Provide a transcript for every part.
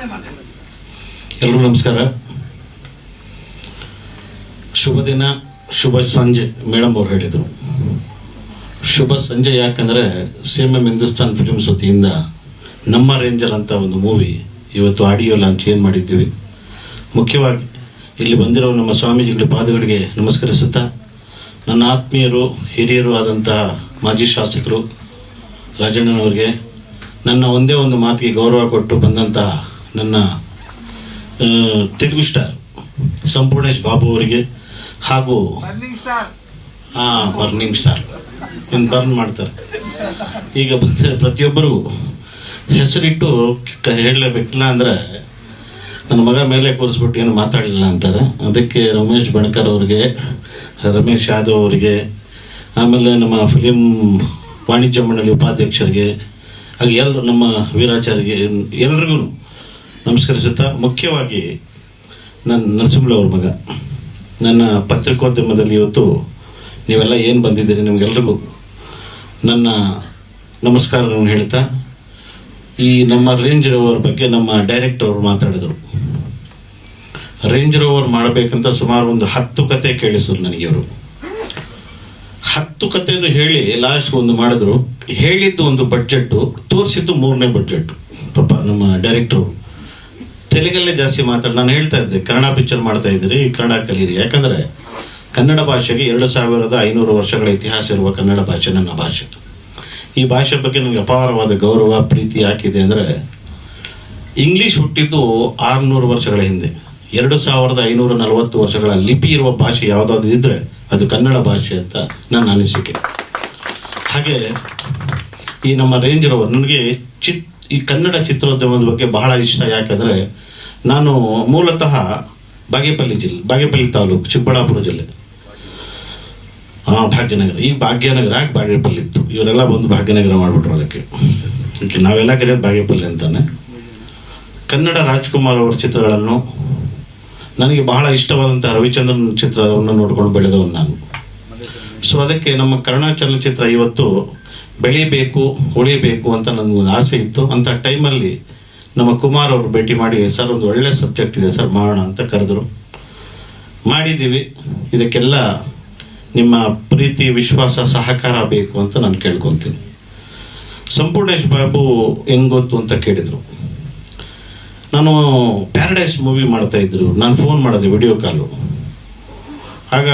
ಎಲ್ರಿಗೂ ನಮಸ್ಕಾರ. ಶುಭ ದಿನ, ಶುಭ ಸಂಜೆ. ಮೇಡಮ್ ಅವ್ರು ಹೇಳಿದರು ಶುಭ ಸಂಜೆ. ಯಾಕಂದರೆ CMM ಹಿಂದೂಸ್ತಾನ್ ಫಿಲ್ಮ್ಸ್ ವತಿಯಿಂದ ನಮ್ಮ ರೇಂಜರ್ ಅಂತ ಒಂದು ಮೂವಿ ಇವತ್ತು ಆಡಿಯೋ ಲಾಂಚ್ ಏನು ಮಾಡಿದ್ದೀವಿ. ಮುಖ್ಯವಾಗಿ ಇಲ್ಲಿ ಬಂದಿರೋ ನಮ್ಮ ಸ್ವಾಮೀಜಿಗಳ ಪಾದಗಳಿಗೆ ನಮಸ್ಕರಿಸುತ್ತಾ, ನನ್ನ ಆತ್ಮೀಯರು ಹಿರಿಯರು ಆದಂತಹ ಮಾಜಿ ಶಾಸಕರು ರಾಜಣ್ಣನವರಿಗೆ, ನನ್ನ ಒಂದೇ ಒಂದು ಮಾತಿಗೆ ಗೌರವ ಕೊಟ್ಟು ಬಂದಂತಹ ನನ್ನ ತೆಲುಗು ಸ್ಟಾರ್ ಸಂಪೂರ್ಣೇಶ್ ಬಾಬು ಅವರಿಗೆ, ಹಾಗೂ ಬರ್ನಿಂಗ್ ಸ್ಟಾರ್ ಇನ್ನು ಬರ್ನ್ ಮಾಡ್ತಾರೆ ಈಗ ಬಂದರೆ ಪ್ರತಿಯೊಬ್ಬರಿಗೂ ಹೆಸರಿಟ್ಟು ಹೇಳಲೇಬೇಕಿಲ್ಲ. ಅಂದರೆ ನನ್ನ ಮಗ ಮೇಲೆ ಕೂರಿಸ್ಬಿಟ್ಟು ಏನು ಮಾತಾಡಲಿಲ್ಲ ಅಂತಾರೆ. ಅದಕ್ಕೆ ರಮೇಶ್ ಬಣಕರ್ ಅವ್ರಿಗೆ, ರಮೇಶ್ ಯಾದವ್ ಅವರಿಗೆ, ಆಮೇಲೆ ನಮ್ಮ ಫಿಲಿಂ ವಾಣಿಜ್ಯ ಮಂಡಳಿ ಉಪಾಧ್ಯಕ್ಷರಿಗೆ, ಹಾಗೆ ಎಲ್ಲರೂ ನಮ್ಮ ವೀರಾಚಾರ್ಯಗೆ ಎಲ್ರಿಗೂ ನಮಸ್ಕರಿಸುತ್ತಾ, ಮುಖ್ಯವಾಗಿ ನನ್ನ ನರಸಿಂಹಯ್ಯ ಅವ್ರ ಮಗ, ನನ್ನ ಪತ್ರಿಕೋದ್ಯಮದಲ್ಲಿ ಇವತ್ತು ನೀವೆಲ್ಲ ಏನು ಬಂದಿದ್ದೀರಿ ನಿಮಗೆಲ್ರಿಗೂ ನನ್ನ ನಮಸ್ಕಾರಗಳನ್ನು ಹೇಳ್ತಾ, ಈ ನಮ್ಮ ರೇಂಜ್ ರೋವರ್ ಬಗ್ಗೆ ನಮ್ಮ ಡೈರೆಕ್ಟರ್ ಅವರು ಮಾತಾಡಿದರು. ರೇಂಜ್ ರೋವರ್ ಮಾಡಬೇಕಂತ ಸುಮಾರು ಒಂದು 10 ಕತೆ ಕೇಳಿಸಿದ್ರು ನನಗೆ. ಅವರು 10 ಕತೆಯನ್ನು ಹೇಳಿ ಲಾಸ್ಟ್ ಒಂದು ಮಾಡಿದ್ರು. ಹೇಳಿದ್ದು ಒಂದು ಬಡ್ಜೆಟ್ಟು, ತೋರಿಸಿದ್ದು 3ನೇ ಬಡ್ಜೆಟ್ಟು. ಪಾಪ ನಮ್ಮ ಡೈರೆಕ್ಟ್ರು ತೆಲುಗಲ್ಲೇ ಜಾಸ್ತಿ ನಾನು ಹೇಳ್ತಾ ಇದ್ದೆ, ಕನ್ನಡ ಪಿಕ್ಚರ್ ಮಾಡ್ತಾ ಇದ್ದೀರಿ, ಕನ್ನಡ ಕಲೀರಿ. ಯಾಕಂದರೆ ಕನ್ನಡ ಭಾಷೆಗೆ 2500 ವರ್ಷಗಳ ಇತಿಹಾಸ ಇರುವ ಕನ್ನಡ ಭಾಷೆ ನನ್ನ ಭಾಷೆ. ಈ ಭಾಷೆ ಬಗ್ಗೆ ನನಗೆ ಅಪಾರವಾದ ಗೌರವ ಪ್ರೀತಿ ಯಾಕಿದೆ ಅಂದರೆ, ಇಂಗ್ಲೀಷ್ ಹುಟ್ಟಿದ್ದು 600 ವರ್ಷಗಳ ಹಿಂದೆ. 2540 ವರ್ಷಗಳ ಲಿಪಿ ಇರುವ ಭಾಷೆ ಯಾವುದಾದ್ರು ಇದ್ದರೆ ಅದು ಕನ್ನಡ ಭಾಷೆ ಅಂತ ನನ್ನ ಅನಿಸಿಕೆ. ಹಾಗೆ ಈ ನಮ್ಮ ರೇಂಜ್ ರೋವರ್ ನನಗೆ ಈ ಕನ್ನಡ ಚಿತ್ರೋದ್ಯಮದ ಬಗ್ಗೆ ಬಹಳ ಇಷ್ಟ. ಯಾಕಂದರೆ ನಾನು ಮೂಲತಃ ಬಾಗೇಪಲ್ಲಿ ತಾಲೂಕು, ಚಿಕ್ಕಬಳ್ಳಾಪುರ ಜಿಲ್ಲೆ, ಭಾಗ್ಯನಗರ. ಈಗ ಭಾಗ್ಯನಗರ ಬಾಗೇಪಲ್ಲಿ ಇತ್ತು, ಇವರೆಲ್ಲ ಬಂದು ಭಾಗ್ಯನಗರ ಮಾಡಿಬಿಟ್ರು. ಅದಕ್ಕೆ ನಾವೆಲ್ಲ ಕರೆಯೋದು ಬಾಗೇಪಲ್ಲಿ ಅಂತಾನೆ. ಕನ್ನಡ ರಾಜ್ಕುಮಾರ್ ಅವರ ಚಿತ್ರಗಳನ್ನು, ನನಗೆ ಬಹಳ ಇಷ್ಟವಾದಂಥ ರವಿಚಂದ್ರನ್ ಚಿತ್ರವನ್ನು ನೋಡ್ಕೊಂಡು ಬೆಳೆದವನು ನಾನು. ಸೊ ಅದಕ್ಕೆ ನಮ್ಮ ಕನ್ನಡ ಚಲನಚಿತ್ರ ಇವತ್ತು ಬೆಳಿಬೇಕು, ಉಳಿಬೇಕು ಅಂತ ನನಗೊಂದು ಆಸೆ ಇತ್ತು. ಅಂಥ ಟೈಮಲ್ಲಿ ನಮ್ಮ ಕುಮಾರ್ ಅವರು ಭೇಟಿ ಮಾಡಿ, ಸರ್ ಒಂದು ಒಳ್ಳೆ ಸಬ್ಜೆಕ್ಟ್ ಇದೆ ಸರ್, ಮಾಡೋಣ ಅಂತ ಕರೆದರು. ಮಾಡಿದ್ದೀವಿ. ಇದಕ್ಕೆಲ್ಲ ನಿಮ್ಮ ಪ್ರೀತಿ, ವಿಶ್ವಾಸ, ಸಹಕಾರ ಬೇಕು ಅಂತ ನಾನು ಕೇಳ್ಕೊತೀನಿ. ಸಂಪೂರ್ಣೇಶ್ ಬಾಬು ಹೆಂಗೆ ಗೊತ್ತು ಅಂತ ಕೇಳಿದರು. ನಾನು ಪ್ಯಾರಡೈಸ್ ಮೂವಿ ಮಾಡ್ತಾ ಇದ್ರು, ನಾನು ಫೋನ್ ಮಾಡಿದೆ ವಿಡಿಯೋ ಕಾಲು. ಆಗ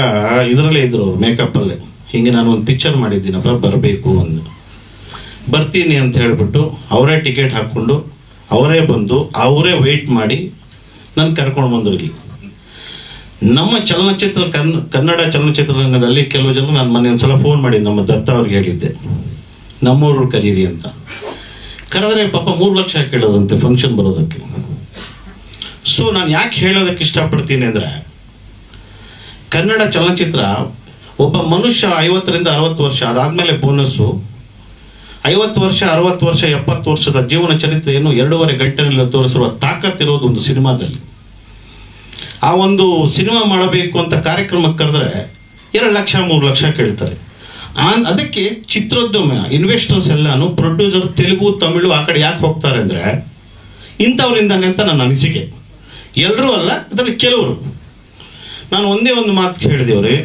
ಇದರಲ್ಲೇ ಇದ್ರು ಮೇಕಪ್ಪಲ್ಲೇ, ಹಿಂಗೆ ನಾನು ಒಂದು ಪಿಕ್ಚರ್ ಮಾಡಿದ್ದೀನಪ್ಪ, ಬರಬೇಕು ಅಂದು. ಬರ್ತೀನಿ ಅಂತ ಹೇಳಿಬಿಟ್ಟು ಅವರೇ ಟಿಕೆಟ್ ಹಾಕ್ಕೊಂಡು ಅವರೇ ಬಂದು ಅವರೇ ವೆಯ್ಟ್ ಮಾಡಿ ನಾನು ಕರ್ಕೊಂಡು ಬಂದರು ಇಲ್ಲಿ. ನಮ್ಮ ಚಲನಚಿತ್ರ ಕನ್ನಡ ಚಲನಚಿತ್ರರಂಗದಲ್ಲಿ ಕೆಲವು ಜನ ನಾನು ಮೊನ್ನೆ ಒಂದ್ಸಲ ಫೋನ್ ಮಾಡಿ ನಮ್ಮ ದತ್ತ ಅವ್ರಿಗೆ ಹೇಳಿದ್ದೆ, ನಮ್ಮೂರು ಕರೀರಿ ಅಂತ. ಕರೆದ್ರೆ ಪಾಪ 3 ಲಕ್ಷ ಕೇಳೋದಂತೆ ಫಂಕ್ಷನ್ ಬರೋದಕ್ಕೆ. ಸೊ ನಾನು ಯಾಕೆ ಹೇಳೋದಕ್ಕೆ ಇಷ್ಟಪಡ್ತೀನಿ ಅಂದರೆ, ಕನ್ನಡ ಚಲನಚಿತ್ರ ಒಬ್ಬ ಮನುಷ್ಯ 50ರಿಂದ 60 ವರ್ಷ ಅದಾದಮೇಲೆ ಬೋನಸ್ಸು 50 ವರ್ಷ 60 ವರ್ಷ 70 ವರ್ಷದ ಜೀವನ ಚರಿತ್ರೆಯನ್ನು 2.5 ಗಂಟೆನಲ್ಲಿ ತೋರಿಸಿರುವ ತಾಕತ್ತಿರೋದು ಒಂದು ಸಿನಿಮಾದಲ್ಲಿ. ಆ ಒಂದು ಸಿನಿಮಾ ಮಾಡಬೇಕು ಅಂತ ಕಾರ್ಯಕ್ರಮಕ್ಕೆ ಕರೆದ್ರೆ 2 ಲಕ್ಷ 3 ಲಕ್ಷ ಕೇಳ್ತಾರೆ. ಅದಕ್ಕೆ ಚಿತ್ರೋದ್ಯಮ ಇನ್ವೆಸ್ಟರ್ಸ್ ಎಲ್ಲಾನು ಪ್ರೊಡ್ಯೂಸರ್ ತೆಲುಗು ತಮಿಳು ಆ ಕಡೆ ಯಾಕೆ ಹೋಗ್ತಾರೆ ಅಂದರೆ ಇಂಥವ್ರಿಂದಾನೆ ಅಂತ ನನ್ನ ಅನಿಸಿಕೆ. ಎಲ್ಲರೂ ಅಲ್ಲ, ಅದರಲ್ಲಿ ಕೆಲವರು. ನಾನು ಒಂದೇ ಒಂದು ಮಾತು ಹೇಳಿದೆವ್ರಿ,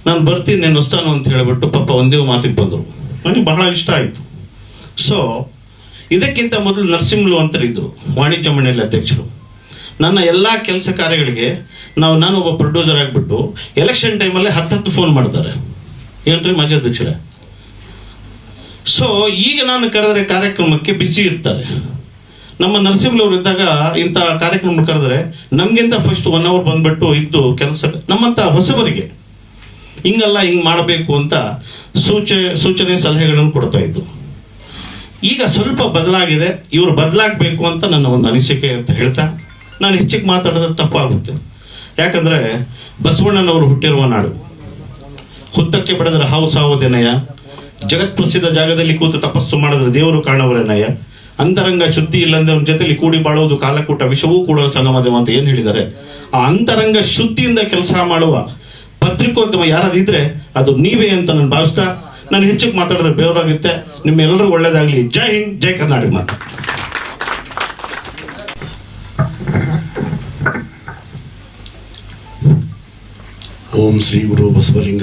ನಾನು ಬರ್ತೀನಿ ನೆನಸ್ತಾನು ಅಂತ ಹೇಳಿಬಿಟ್ಟು ಪಾಪ ಒಂದೇ ಮಾತಿಗೆ ಬಂದರು. ನನಗೆ ಬಹಳ ಇಷ್ಟ ಆಯಿತು. ಸೊ ಇದಕ್ಕಿಂತ ಮೊದಲು ನರಸಿಂಹಲು ಅಂತ ಇದ್ರು, ವಾಣಿಜ್ಯ ಮಂಡಳಿ ಅಧ್ಯಕ್ಷರು. ನನ್ನ ಎಲ್ಲ ಕೆಲಸ ಕಾರ್ಯಗಳಿಗೆ ನಾನು ಒಬ್ಬ ಪ್ರೊಡ್ಯೂಸರ್ ಆಗಿಬಿಟ್ಟು ಎಲೆಕ್ಷನ್ ಟೈಮಲ್ಲೇ 10 ಫೋನ್ ಮಾಡ್ತಾರೆ, ಏನ್ರಿ ಮಾಜಿ ಅಧ್ಯಕ್ಷರೇ. ಸೊ ಈಗ ನಾನು ಕರೆದ್ರೆ ಕಾರ್ಯಕ್ರಮಕ್ಕೆ ಬಿಸಿ ಇರ್ತಾರೆ. ನಮ್ಮ ನರಸಿಂಹಲವ್ರು ಇದ್ದಾಗ ಇಂಥ ಕಾರ್ಯಕ್ರಮ ಕರೆದ್ರೆ ನಮಗಿಂತ ಫಸ್ಟ್ 1 ಅವರ್ ಬಂದ್ಬಿಟ್ಟು ಇದ್ದು ಕೆಲಸ ನಮ್ಮಂಥ ಹೊಸಬರಿಗೆ ಹಿಂಗಲ್ಲ, ಹಿಂಗೆ ಮಾಡಬೇಕು ಅಂತ ಸೂಚನೆ ಸಲಹೆಗಳನ್ನು ಕೊಡ್ತಾ ಇದ್ದು. ಈಗ ಸ್ವಲ್ಪ ಬದಲಾಗಿದೆ, ಇವರು ಬದಲಾಗಬೇಕು ಅಂತ ನನ್ನ ಒಂದು ಅನಿಸಿಕೆ ಅಂತ ಹೇಳ್ತಾ, ನಾನು ಹೆಚ್ಚಿಗೆ ಮಾತಾಡೋದು ತಪ್ಪಾಗುತ್ತೆ. ಯಾಕಂದರೆ ಬಸವಣ್ಣನವರು ಹುಟ್ಟಿರುವ ನಾಡು, ಹುತ್ತಕ್ಕೆ ಬೆಳೆದರೆ ಹಾವು ಸಾವುದೇನಯ್ಯ, ಜಗತ್ ಪ್ರಸಿದ್ಧ ಜಾಗದಲ್ಲಿ ಕೂತು ತಪಸ್ಸು ಮಾಡಿದ್ರೆ ದೇವರು ಕಾಣವರೇನಯ್ಯ, ಅಂತರಂಗ ಶುದ್ಧಿ ಇಲ್ಲಂದ್ರೆ ಅವನ ಜೊತೆಲಿ ಕೂಡಿ ಬಾಳುವುದು ಕಾಲಕೂಟ, ವಿಷವೂ ಕೂಡ ಸಂಗಮದೇವ ಅಂತ ಏನು ಹೇಳಿದ್ದಾರೆ. ಆ ಅಂತರಂಗ ಶುದ್ಧಿಯಿಂದ ಕೆಲಸ ಮಾಡುವ ಪತ್ರಿಕೋದ್ಯಮ ಯಾರಾದಿದ್ರೆ ಅದು ನೀವೇ ಅಂತ ನಾನು ಭಾವಿಸ್ತಾ, ನಾನು ಹೆಚ್ಚಿಗೆ ಮಾತಾಡಿದ್ರೆ ಬೇವರಾಗುತ್ತೆ. ನಿಮ್ಮೆಲ್ಲರೂ ಒಳ್ಳೇದಾಗಲಿ. ಜೈ ಹಿಂದ್, ಜೈ ಕರ್ನಾಟಕ ಮಾತು. ಓಂ ಶ್ರೀ ಗುರು ಬಸವಲಿಂಗ